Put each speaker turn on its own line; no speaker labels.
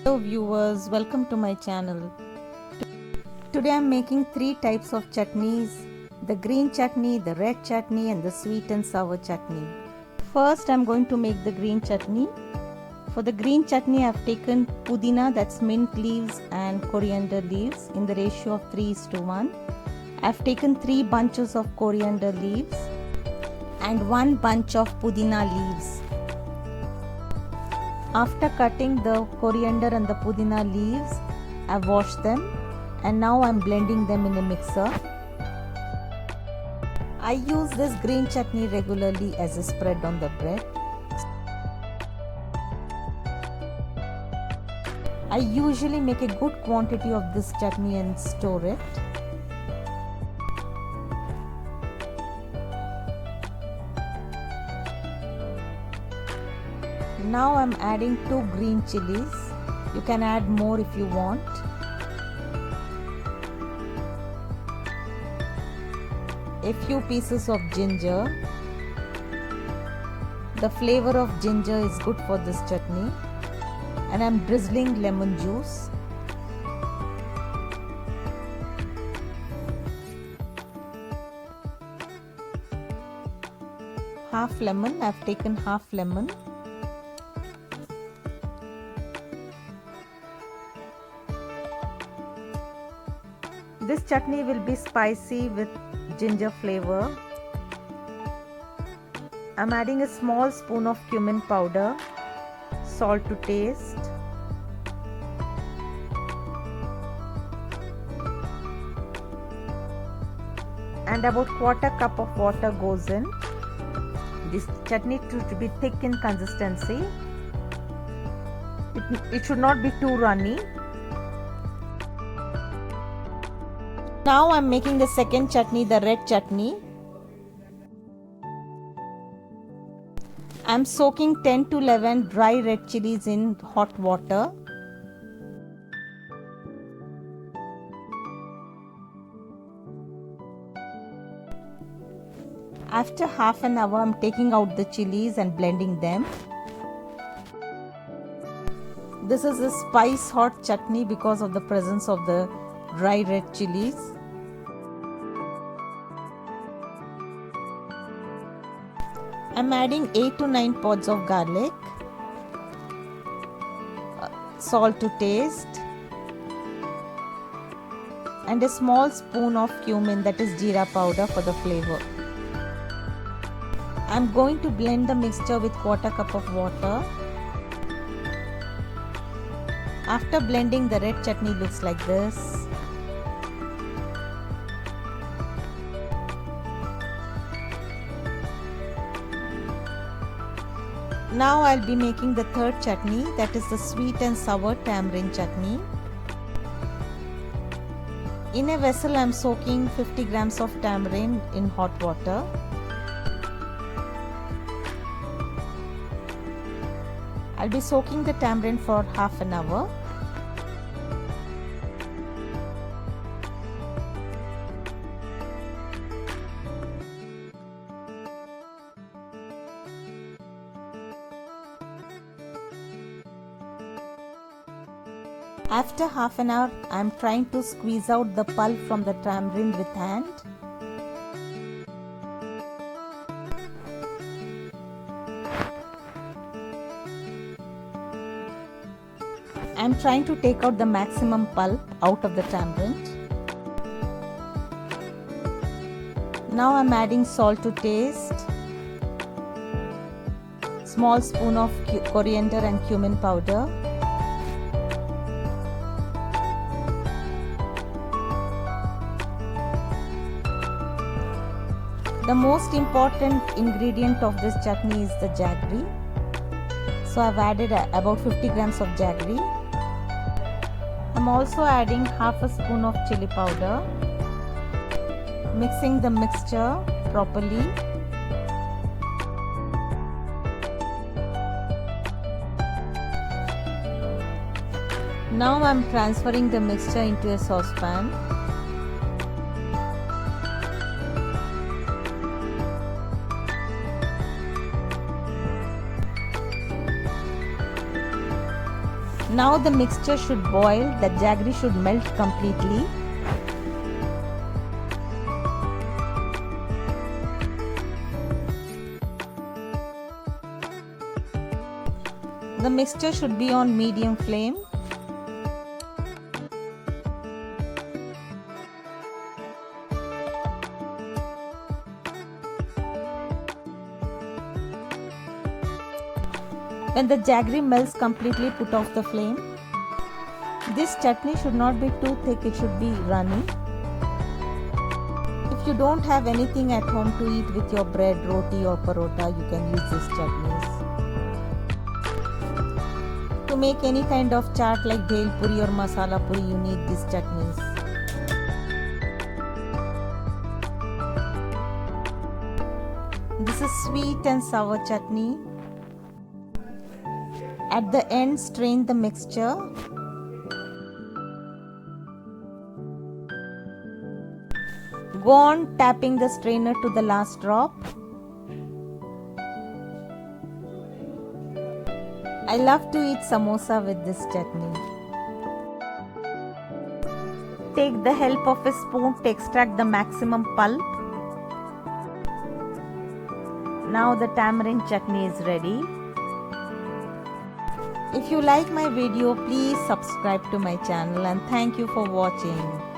Hello viewers, welcome to my channel. Today I am making three types of chutneys: the green chutney, the red chutney and the sweet and sour chutney. First I am going to make the green chutney. For the green chutney I have taken pudina, that's mint leaves, and coriander leaves in the ratio of 3:1. I have taken 3 bunches of coriander leaves and 1 bunch of pudina leaves. After cutting the coriander and the pudina leaves, I've washed them and now I'm blending them in a mixer. I use this green chutney regularly as a spread on the bread. I usually make a good quantity of this chutney and store it. Now I'm adding 2 green chilies. You can add more if you want. A few pieces of ginger. The flavor of ginger is good for this chutney. And I'm drizzling lemon juice. Half lemon, I've taken half lemon. This chutney will be spicy with ginger flavor. I'm adding a small spoon of cumin powder, salt to taste, and about 1/4 cup of water goes in. This chutney to be thick in consistency. It should not be too runny. Now I'm making the second chutney, the red chutney. I'm soaking 10 to 11 dry red chilies in hot water. After half an hour, I'm taking out the chilies and blending them. This is a spice hot chutney because of the presence of the dry red chilies. I'm adding 8 to 9 pods of garlic, salt to taste, and a small spoon of cumin, that is jeera powder, for the flavor. I'm going to blend the mixture with 1/4 cup of water. After blending, the red chutney looks like this. Now I'll be making the third chutney, that is the sweet and sour tamarind chutney. In a vessel I'm soaking 50 grams of tamarind in hot water. I'll be soaking the tamarind for half an hour. After half an hour, I am trying to squeeze out the pulp from the tamarind with hand. I am trying to take out the maximum pulp out of the tamarind. Now I am adding salt to taste, small spoon of coriander and cumin powder, The most important ingredient of this chutney is the jaggery. So I've added about 50 grams of jaggery. I'm also adding half a spoon of chili powder. Mixing the mixture properly. Now I'm transferring the mixture into a saucepan. Now the mixture should boil, the jaggery should melt completely. The mixture should be on medium flame. When the jaggery melts completely, put off the flame. This chutney should not be too thick, it should be runny. If you don't have anything at home to eat with your bread, roti or parota, you can use these chutneys. To make any kind of chaat like bhel puri or masala puri, you need these chutneys. This is sweet and sour chutney. At the end, strain the mixture. Go on tapping the strainer to the last drop. I love to eat samosa with this chutney. Take the help of a spoon to extract the maximum pulp. Now the tamarind chutney is ready. If you like my video, please subscribe to my channel and thank you for watching.